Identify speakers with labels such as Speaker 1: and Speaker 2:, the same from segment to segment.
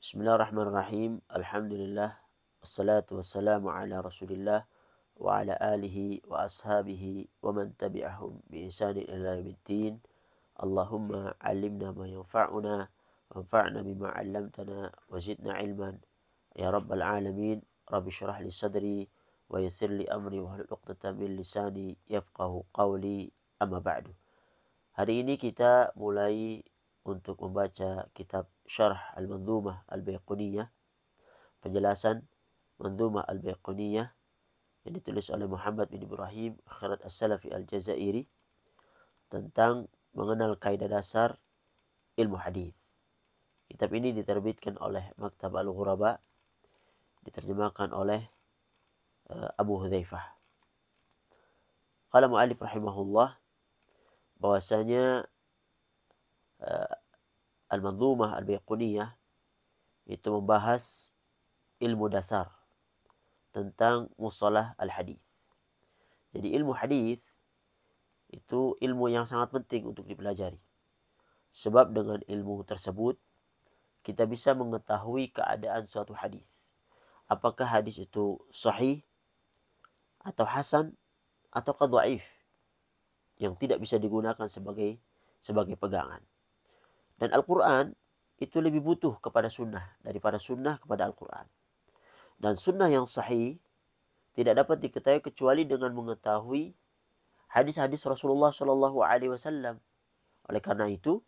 Speaker 1: Bismillahirrahmanirrahim. Alhamdulillah. Wassalatu wassalamu ala rasulillah wa ala alihi wa ashabihi wa man tabi'ahum bi ihsanin ila yaumiddin. Allahumma alimna ma yanfa'una wanfa'na bima 'allamtana wa zidna ilman ya rabbal alamin. Rabbi shrah li sadri wa yassir li amri wa hlul 'uqdatam min lisani yafqahu qawli. Amma ba'du. Hari ini kita mulai untuk membaca kitab Syarh Al-Manzumah Al-Baiquniyah, penjelasan Manzumah Al-Baiquniyah yang ditulis oleh Muhammad bin Ibrahim Akhirat As-Salafi Al-Jazairi tentang mengenal kaidah dasar ilmu hadis. Kitab ini diterbitkan oleh Maktab Al-Ghuraba, diterjemahkan oleh Abu Hudzaifah. Qala mu'allif rahimahullah bahwasanya Al-Manzumah Al-Baiquniyah itu membahas ilmu dasar tentang mustalah al-hadis. Jadi ilmu hadis itu ilmu yang sangat penting untuk dipelajari. Sebab dengan ilmu tersebut kita bisa mengetahui keadaan suatu hadis. Apakah hadis itu sahih atau hasan atau dhaif yang tidak bisa digunakan sebagai pegangan. Dan Al-Quran itu lebih butuh kepada sunnah daripada sunnah kepada Al-Quran. Dan sunnah yang sahih tidak dapat diketahui kecuali dengan mengetahui hadis-hadis Rasulullah Shallallahu Alaihi Wasallam. Oleh karena itu,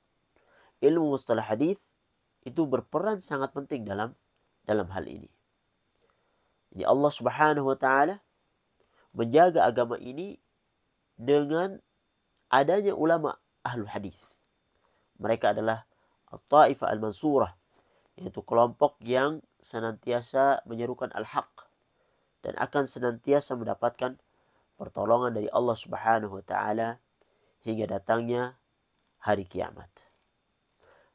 Speaker 1: ilmu mustalah hadis itu berperan sangat penting dalam hal ini. Jadi Allah Subhanahu Wa Taala menjaga agama ini dengan adanya ulama ahlul hadis. Mereka adalah At-Taifah Al-Mansurah, yaitu kelompok yang senantiasa menyerukan al-haq dan akan senantiasa mendapatkan pertolongan dari Allah Subhanahu wa taala hingga datangnya hari kiamat.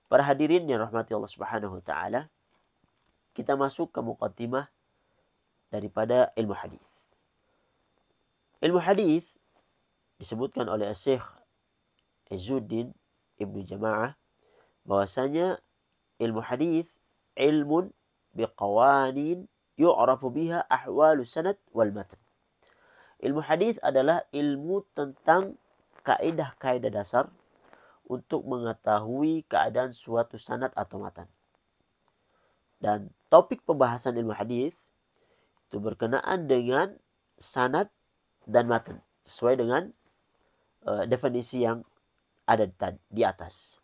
Speaker 1: Para hadirin yang rahmati Allah Subhanahu wa taala, kita masuk ke muqaddimah daripada ilmu hadis. Ilmu hadis disebutkan oleh Syekh Izzuddin Ibnu Jama'ah bahwasanya ilmu hadis ilmun biqawanin yu'rafu biha ahwalu sanad wal matan. Ilmu hadis adalah ilmu tentang kaidah-kaidah dasar untuk mengetahui keadaan suatu sanad atau matan. Dan topik pembahasan ilmu hadis itu berkenaan dengan sanad dan matan sesuai dengan definisi yang ada di atas.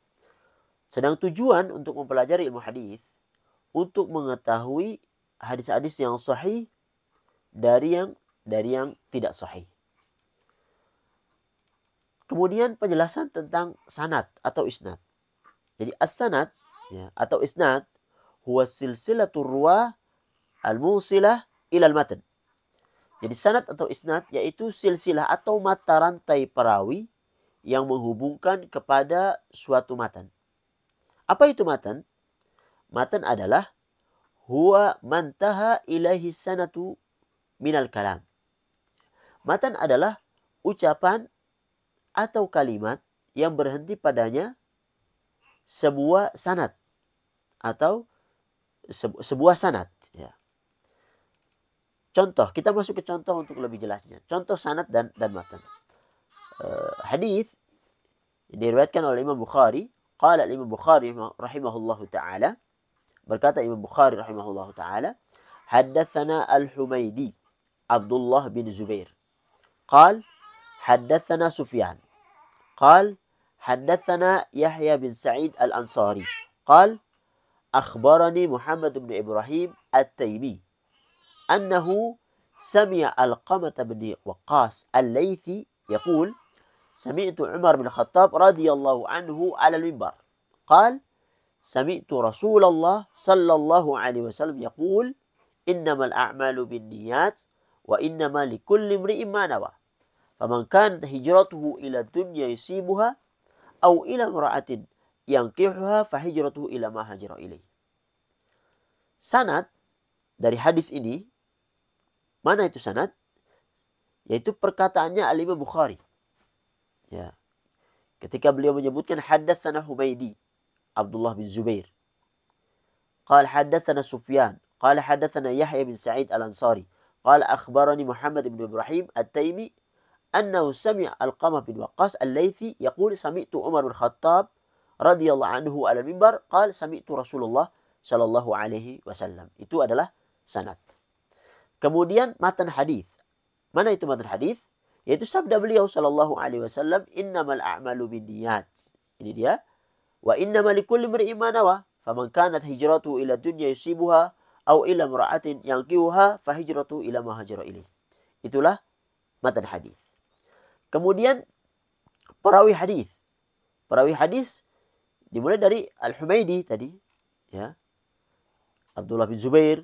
Speaker 1: Sedang tujuan untuk mempelajari ilmu hadis untuk mengetahui hadis-hadis yang sahih dari yang tidak sahih. Kemudian penjelasan tentang sanad atau isnad. Jadi as-sanad atau isnad huwa silsilatur ruwah al-musilah ila al-matan. Jadi sanad atau isnad yaitu silsilah atau mata rantai perawi yang menghubungkan kepada suatu matan. Apa itu matan? Matan adalah huwa mantaha ilaihi sanatu minal kalam. Matan adalah ucapan atau kalimat yang berhenti padanya sebuah sanad atau sebuah sanad. Ya. Contoh, kita masuk ke contoh untuk lebih jelasnya. Contoh sanad dan matan. Hadis diriwayatkan oleh Imam Bukhari. Qala Imam Bukhari rahimahullahu ta'ala. Berkata Imam Bukhari rahimahullahu ta'ala. Haddathana al-Humaydi Abdullah bin Zubair. Qal haddathana Sufyan. Qal haddathana Yahya bin Sa'id al-Ansari. Qal akhbarani Muhammad bin Ibrahim at-Taymi. أنه سمع القمة بن وقاص الليثي يقول سمعت عمر بن الخطاب رضي الله عنه على المنبر قال سمعت رسول الله صلى الله عليه وسلم يقول إنما الأعمال بالنيات وإنما لكل امرئ ما نوى فمن كانت هجرته إلى الدنيا يصيبها أو إلى امرأة ينكحها فهجرته إلى ما هاجر إليه. Sanad dari hadis ini, mana itu sanad? Yaitu perkataannya Al-Imam Bukhari. Ya. Ketika beliau menyebutkan haddatsana Humaydi Abdullah bin Zubair. قال حدثنا سفيان قال حدثنا يحيى بن سعيد الأنصاري قال أخبرني محمد بن إبراهيم التيمي أنه سمع القمة بن وقاص الليثي يقول سمعت عمر بن الخطاب رضي الله عنه على المنبر قال سمعت رسول الله sallallahu alaihi wasallam. Itu adalah sanad. Kemudian matan hadis. Mana itu matan hadis? Yaitu sabda beliau sallallahu alaihi wasallam, "Innamal a'malu binniyat." Ini dia. "Wa innamal likulli imri'in ma nawa, faman kanat hijratuhu ila dunya yusibuha aw ila imra'atin yankihuha fa hijratuhu ila ma hajara ilaih." Itulah matan hadis. Kemudian perawi hadis. Perawi hadis dimulai dari Al-Humaidi tadi, ya. Abdullah bin Zubair,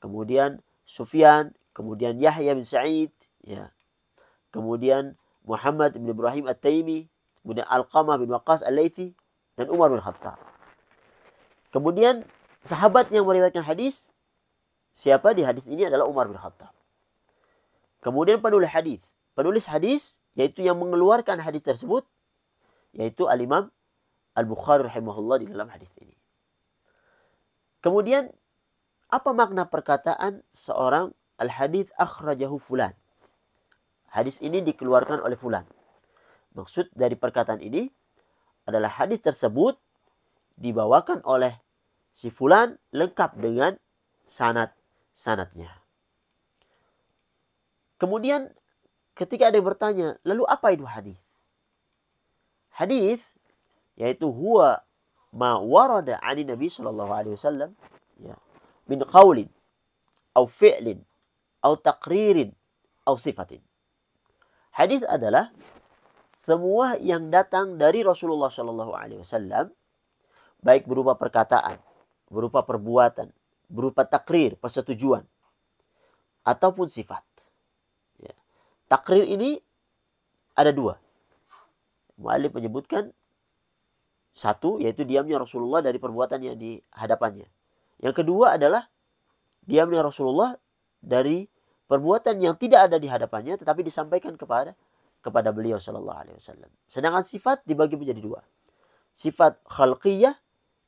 Speaker 1: kemudian Sufyan, kemudian Yahya bin Sa'id, ya. Kemudian Muhammad bin Ibrahim At-Taimi, kemudian Alqamah bin Waqqas Al-Laythi, dan Umar bin Khattab. Kemudian sahabat yang meriwayatkan hadis, siapa di hadis ini adalah Umar bin Khattab. Kemudian penulis hadis, yaitu yang mengeluarkan hadis tersebut, yaitu Al-Imam Al-Bukhari rahimahullah di dalam hadis ini. Kemudian, apa makna perkataan seorang al-hadith akhrajahu fulan? Hadis ini dikeluarkan oleh fulan. Maksud dari perkataan ini adalah hadis tersebut dibawakan oleh si fulan lengkap dengan sanad-sanadnya. Kemudian, ketika ada yang bertanya, lalu apa itu hadis? Hadis yaitu huwa ma warada 'ani Nabi sallallahu alaihi wasallam, ya, min qaulin au fi'lin au taqririn au sifatin. Hadis adalah semua yang datang dari Rasulullah sallallahu alaihi wasallam, baik berupa perkataan, berupa perbuatan, berupa takrir, persetujuan, ataupun sifat. Ya. Takrir ini ada dua. Mu'allif menyebutkan satu, yaitu diamnya Rasulullah dari perbuatan yang di hadapannya. Yang kedua adalah diamnya Rasulullah dari perbuatan yang tidak ada di hadapannya, tetapi disampaikan kepada beliau sallallahu alaihi wasallam. Sedangkan sifat dibagi menjadi dua. Sifat khalqiyah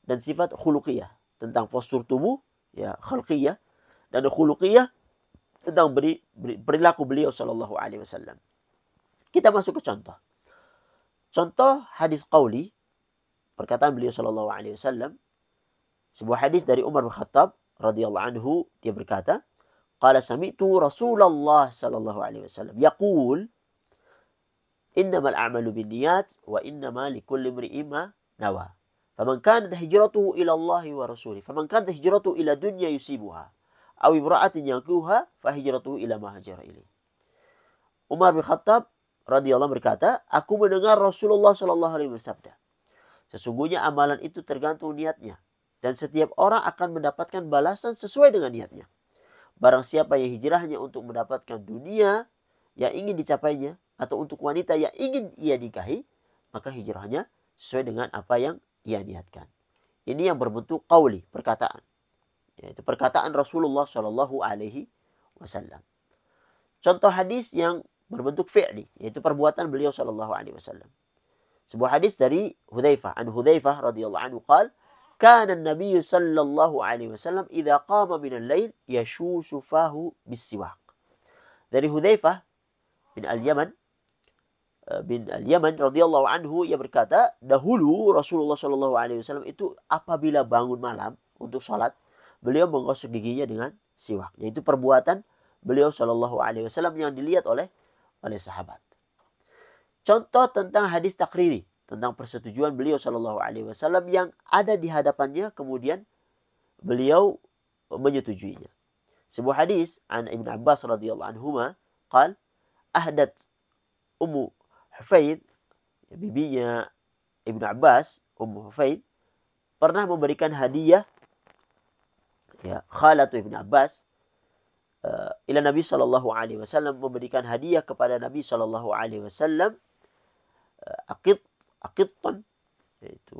Speaker 1: dan sifat khuluqiyah. Tentang postur tubuh, ya, khalqiyah, dan khuluqiyah tentang perilaku beliau sallallahu alaihi wasallam. Kita masuk ke contoh. Contoh hadis qauli, perkataan beliau sallallahu alaihi wasallam, sebuah hadis dari Umar bin Khattab radhiyallahu anhu, dia berkata, qala sami'tu Rasulullah sallallahu alaihi wasallam yaqul innamal a'malu binniyat wa innama likulli imri'in ma nawa. Faman kanat hijratuhu ila Allah wa rasulih, faman kanat hijratuhu ila dunya yusibuha aw imra'atin yankihuha fa hijratuhu ila ma hajara ilaih. Umar bin Khattab radhiyallahu berkata, aku mendengar Rasulullah sallallahu alaihi wasallam bersabda, sesungguhnya amalan itu tergantung niatnya. Dan setiap orang akan mendapatkan balasan sesuai dengan niatnya. Barang siapa yang hijrahnya untuk mendapatkan dunia yang ingin dicapainya, atau untuk wanita yang ingin ia nikahi, maka hijrahnya sesuai dengan apa yang ia niatkan. Ini yang berbentuk qauli, perkataan. Yaitu perkataan Rasulullah Shallallahu Alaihi Wasallam. Contoh hadis yang berbentuk fi'li, yaitu perbuatan beliau Shallallahu Alaihi Wasallam. Sebuah hadis dari Hudzaifah, an Hudzaifah radhiyallahu anhu qala, kana an-nabiy sallallahu alaihi wasallam idza qama min al-lail yashushu fahu bis-siwak. Dari Hudzaifah bin al-Yaman radhiyallahu anhu, ia berkata, dahulu Rasulullah sallallahu alaihi wasallam itu apabila bangun malam untuk salat, beliau menggosok giginya dengan siwak. Yaitu perbuatan beliau sallallahu alaihi wasallam yang dilihat oleh sahabat. Contoh tentang hadis takriri, tentang persetujuan beliau sallallahu alaihi wasallam yang ada di hadapannya, kemudian beliau menyetujuinya. Sebuah hadis an Ibn Abbas radhiyallahu anhuma qala ahdat Ummu Hufaid, bibinya Ibn Abbas, Ummu Hufaid, pernah memberikan hadiah, ya, khalatu Ibn Abbas, ila Nabi sallallahu alaihi wasallam, memberikan hadiah kepada Nabi sallallahu alaihi wasallam aqittan, yaitu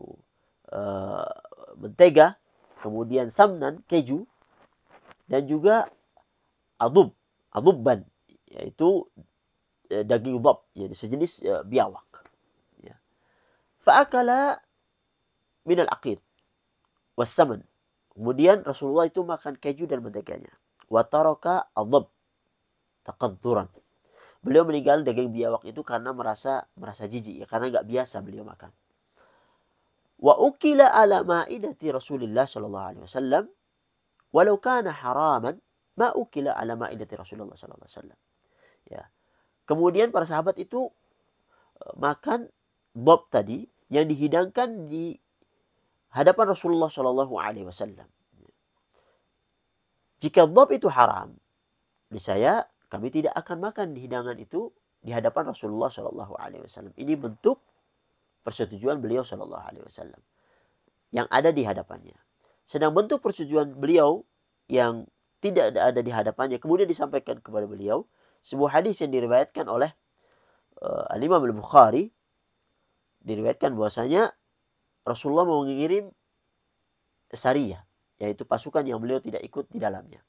Speaker 1: mentega, kemudian samnan, keju, dan juga adubban, yaitu daging dhab, yani sejenis biawak. Fa'akala min al-aqid was-saman Kemudian Rasulullah itu makan keju dan menteganya. Wa taraka adhab taqadzuran. Beliau meninggal daging biawak itu karena merasa jijik, ya, karena nggak biasa beliau makan. Wa ukila ala ma'idati Rasulillah sallallahu alaihi wasallam walau kana haraman ma ukila ala ma'idati Rasulullah sallallahu alaihi wasallam. Ya. Kemudian para sahabat itu makan dhab tadi yang dihidangkan di hadapan Rasulullah sallallahu alaihi wasallam. Jika dhab itu haram, niscaya kami tidak akan makan di hidangan itu di hadapan Rasulullah sallallahu alaihi wasallam. Ini bentuk persetujuan beliau sallallahu alaihi wasallam yang ada di hadapannya. Sedang bentuk persetujuan beliau yang tidak ada di hadapannya kemudian disampaikan kepada beliau, sebuah hadis yang diriwayatkan oleh Al-Imam Al-Bukhari, diriwayatkan bahwasanya Rasulullah mau mengirim sariyah, yaitu pasukan yang beliau tidak ikut di dalamnya.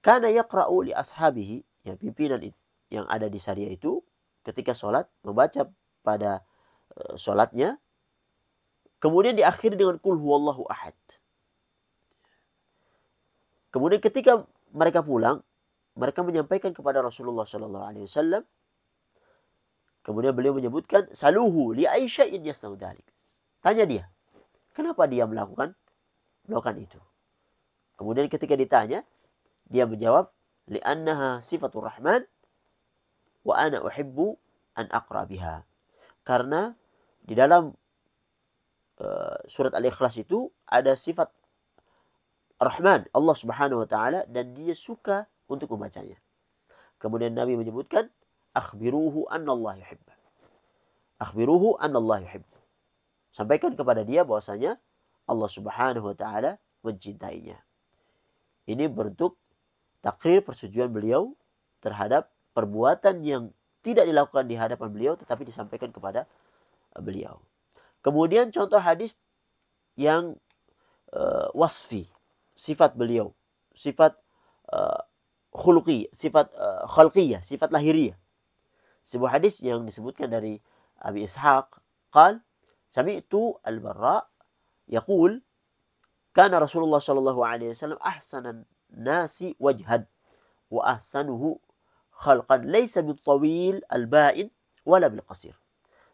Speaker 1: Kana yaqra'u li ashabihi, yang pimpinan yang ada di sariyah itu ketika sholat membaca pada sholatnya, kemudian diakhiri dengan qul huwallahu ahad. Kemudian ketika mereka pulang, mereka menyampaikan kepada Rasulullah sallallahu alaihi wasallam. Kemudian beliau menyebutkan saluhu li aisya'in yasna'u dzalik. Tanya dia, kenapa dia melakukan itu? Kemudian ketika ditanya, dia menjawab, li'annaha sifatur rahman wa ana uhibbu an aqra biha. Karena di dalam surat Al-Ikhlas itu ada sifat Rahman, Allah Subhanahu wa taala, dan dia suka untuk membacanya. Kemudian Nabi menyebutkan, akhbiruhu annallaha yuhibbu. Akhbiruhu annallaha yuhibbu. Sampaikan kepada dia bahwasanya Allah Subhanahu wa taala mencintainya. Ini bentuk takrir persetujuan beliau terhadap perbuatan yang tidak dilakukan di hadapan beliau tetapi disampaikan kepada beliau. Kemudian contoh hadis yang wasfi, sifat beliau, sifat khuluqiyah, sifat khalqiyah, sifat lahiriah. Sebuah hadis yang disebutkan dari Abi Ishaq, qal sami'tu al-Barra yaqul kana Rasulullah sallallahu alaihi wasallam ahsanan nasi wajhan wa ahsanuhu khalqan laysa bil-tawil al-ba'in wala bil-qasir.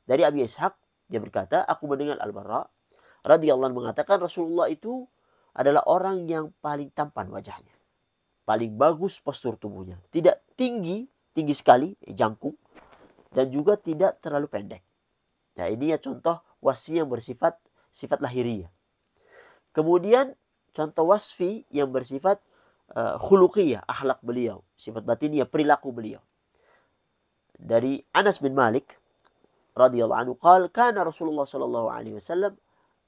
Speaker 1: Dari Abi Ishaq, dia berkata, aku mendengar Al-Barra radhiyallahu anhu mengatakan Rasulullah itu adalah orang yang paling tampan wajahnya, paling bagus postur tubuhnya, tidak tinggi sekali, jangkung, dan juga tidak terlalu pendek. Nah, ini ya contoh wasfi yang bersifat sifat lahiriah. Kemudian contoh wasfi yang bersifat khuluqiyah, akhlak beliau, sifat batiniah, perilaku beliau. Dari Anas bin Malik radhiyallahu anhu qala kana Rasulullah sallallahu alaihi wasallam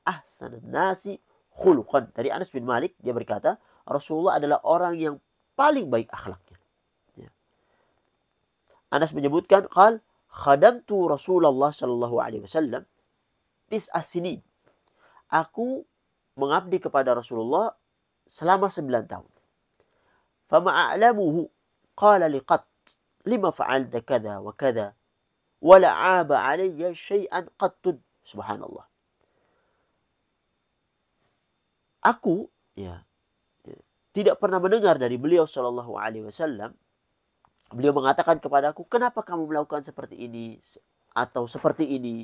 Speaker 1: ahsanan nasi khuluqan. Dari Anas bin Malik dia berkata, Rasulullah adalah orang yang paling baik akhlaknya. Ya. Anas menyebutkan qala khadamtu Rasulullah sallallahu alaihi wasallam tis'a sinin. Aku mengabdi kepada Rasulullah selama 9 tahun. Fama a'lamuhu qala liqat lima fa'alta kadza wa kadza wala 'aba 'alayya syai'an qattun. Subhanallah. Aku tidak pernah mendengar dari beliau sallallahu alaihi wasallam beliau mengatakan kepadaku, kenapa kamu melakukan seperti ini atau seperti ini.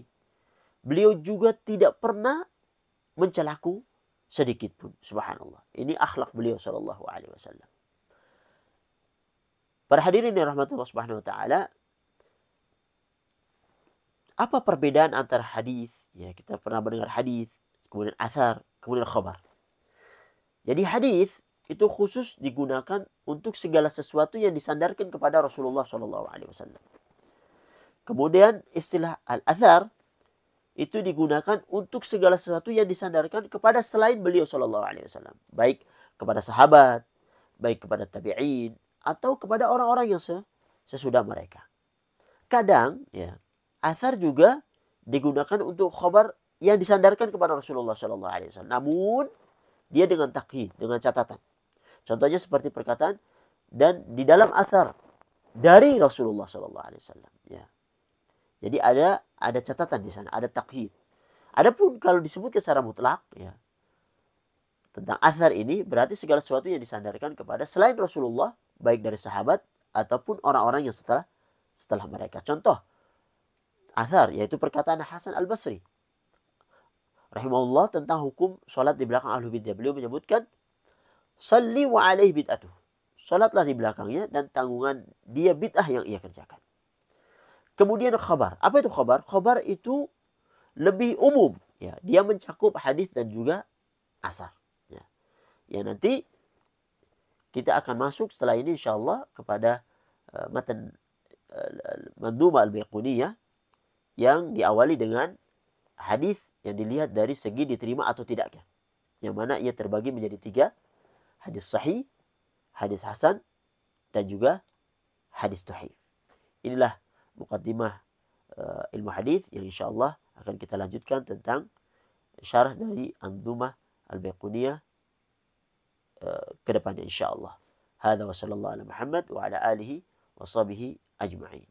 Speaker 1: Beliau juga tidak pernah mencelaku sedikit pun. Subhanallah. Ini akhlak beliau sallallahu alaihi wasallam. Para hadirin yang rahmatullah subhanahu wa ta'ala, apa perbedaan antara hadis? Ya, kita pernah mendengar hadis, kemudian athar, kemudian khabar. Jadi hadis itu khusus digunakan untuk segala sesuatu yang disandarkan kepada Rasulullah SAW. Kemudian istilah al-athar itu digunakan untuk segala sesuatu yang disandarkan kepada selain beliau SAW. Baik kepada sahabat, baik kepada tabi'in, atau kepada orang-orang yang sesudah mereka. Kadang ya, athar juga digunakan untuk khabar yang disandarkan kepada Rasulullah SAW. Namun dia dengan takhid, dengan catatan. Contohnya seperti perkataan dan di dalam athar dari Rasulullah SAW. Ya. Jadi ada catatan di sana, ada takhid. Adapun kalau disebutkan secara mutlak, ya, tentang athar ini berarti segala sesuatu yang disandarkan kepada selain Rasulullah, baik dari sahabat ataupun orang-orang yang setelah mereka. Contoh athar yaitu perkataan Hasan Al-Basri rahimahullah tentang hukum salat di belakang ahlu bidah. Beliau menyebutkan, "Shalli wa alaihi bid'atuh." Salatlah di belakangnya dan tanggungan dia bid'ah yang ia kerjakan. Kemudian khabar. Apa itu khabar? Khabar itu lebih umum, ya. Dia mencakup hadis dan juga asar. Ya. Ya, nanti kita akan masuk setelah ini insyaallah kepada matan Mandhumah Al-Baiquniyah yang diawali dengan hadis yang dilihat dari segi diterima atau tidaknya. Yang mana ia terbagi menjadi 3, hadis sahih, hadis hasan, dan juga hadis dhaif. Inilah muqaddimah ilmu hadis yang insyaallah akan kita lanjutkan tentang syarah dari Mandhumah Al-Baiquniyah ke depannya insyaallah. Hadza wa sallallahu ala Muhammad wa ala alihi wa sahbihi ajma'in.